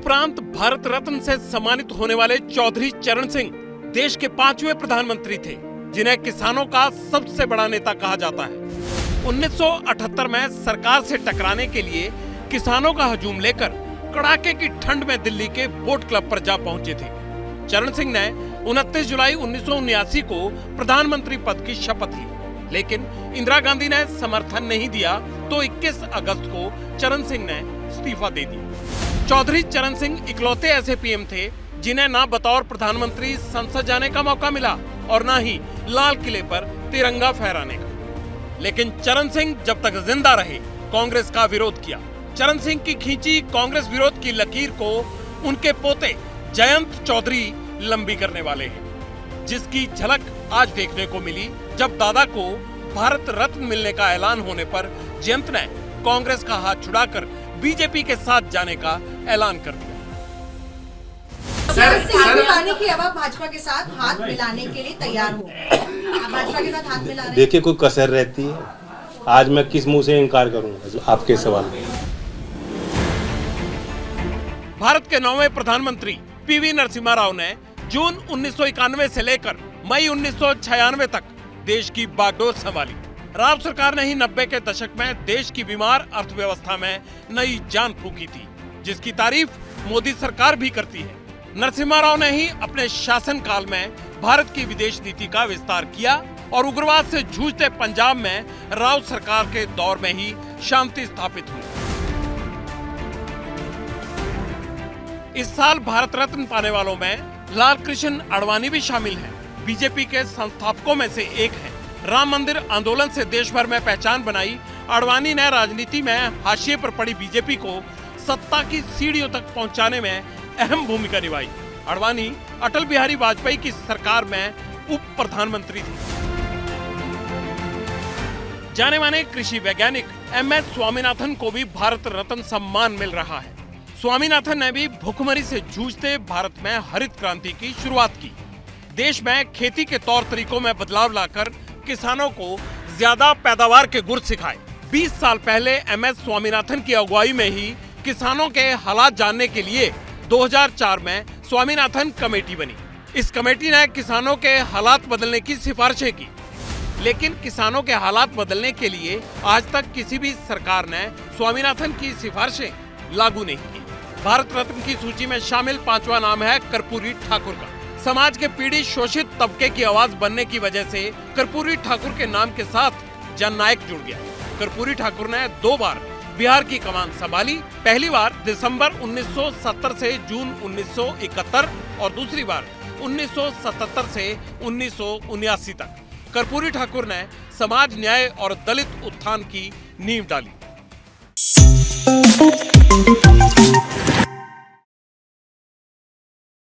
उपरांत भारत रत्न से सम्मानित होने वाले चौधरी चरण सिंह देश के 5वें प्रधानमंत्री थे, जिन्हें किसानों का सबसे बड़ा नेता कहा जाता है। 1978 में सरकार से टकराने के लिए किसानों का हजूम लेकर कड़ाके की ठंड में दिल्ली के बोट क्लब पर जा पहुंचे थे। चरण सिंह ने 29 जुलाई 1979 को प्रधानमंत्री पद की शपथ ली, लेकिन इंदिरा गांधी ने समर्थन नहीं दिया तो 21 अगस्त को चरण सिंह ने इस्तीफा दे दिया। चौधरी चरण सिंह इकलौते ऐसे पीएम थे जिन्हें ना बतौर प्रधानमंत्री संसद जाने का मौका मिला और ना ही लाल किले पर तिरंगा फहराने का। लेकिन चरण सिंह जब तक जिंदा रहे, कांग्रेस का विरोध किया। चरण सिंह की खींची कांग्रेस विरोध की लकीर को उनके पोते जयंत चौधरी लंबी करने वाले हैं, जिसकी झलक आज देखने को मिली जब दादा को भारत रत्न मिलने का ऐलान होने पर जयंत ने कांग्रेस का हाथ छुड़ाकर बीजेपी के साथ जाने का ऐलान कर दिया। सर कि अब आप भाजपा के साथ हाथ मिलाने के लिए तैयार हो, भाजपा के साथ हाथ मिला रहे हैं। देखिए, कोई कसर रहती है। आज मैं किस मुंह से इनकार करूंगा आपके सवाल में। भारत के 9वें प्रधानमंत्री पीवी नरसिम्हा राव ने जून 1991 से लेकर मई 1996 तक देश की बागडोर संभाली। राव सरकार ने ही 90 के दशक में देश की बीमार अर्थव्यवस्था में नई जान फूंकी थी, जिसकी तारीफ मोदी सरकार भी करती है। नरसिम्हा राव ने ही अपने शासनकाल में भारत की विदेश नीति का विस्तार किया और उग्रवाद से जूझते पंजाब में राव सरकार के दौर में ही शांति स्थापित हुई। इस साल भारत रत्न पाने वालों में लाल कृष्ण आडवाणी भी शामिल हैं। बीजेपी के संस्थापकों में से एक हैं। राम मंदिर आंदोलन से देश भर में पहचान बनाई आडवाणी ने राजनीति में हाशिए पर पड़ी बीजेपी को सत्ता की सीढ़ियों तक पहुंचाने में अहम भूमिका निभाई। आडवाणी अटल बिहारी वाजपेयी की सरकार में उप प्रधानमंत्री थे। जाने माने कृषि वैज्ञानिक एमएस स्वामीनाथन को भी भारत रत्न सम्मान मिल रहा है। स्वामीनाथन ने भी भुखमरी से जूझते भारत में हरित क्रांति की शुरुआत की। देश में खेती के तौर तरीकों में बदलाव लाकर किसानों को ज्यादा पैदावार के गुर सिखाए। 20 साल पहले एमएस स्वामीनाथन की अगुवाई में ही किसानों के हालात जानने के लिए 2004 में स्वामीनाथन कमेटी बनी। इस कमेटी ने किसानों के हालात बदलने की सिफारिशें की, लेकिन किसानों के हालात बदलने के लिए आज तक किसी भी सरकार ने स्वामीनाथन की सिफारिशें लागू नहीं की। भारत रत्न की सूची में शामिल 5वां नाम है कर्पूरी ठाकुर का। समाज के पीड़ित शोषित तबके की आवाज बनने की वजह से कर्पूरी ठाकुर के नाम के साथ जननायक जुड़ गया। कर्पूरी ठाकुर ने 2 बार बिहार की कमान संभाली। पहली बार दिसंबर 1970 से जून 1971 और दूसरी बार 1977 से 1979 तक कर्पूरी ठाकुर ने समाज न्याय और दलित उत्थान की नींव डाली।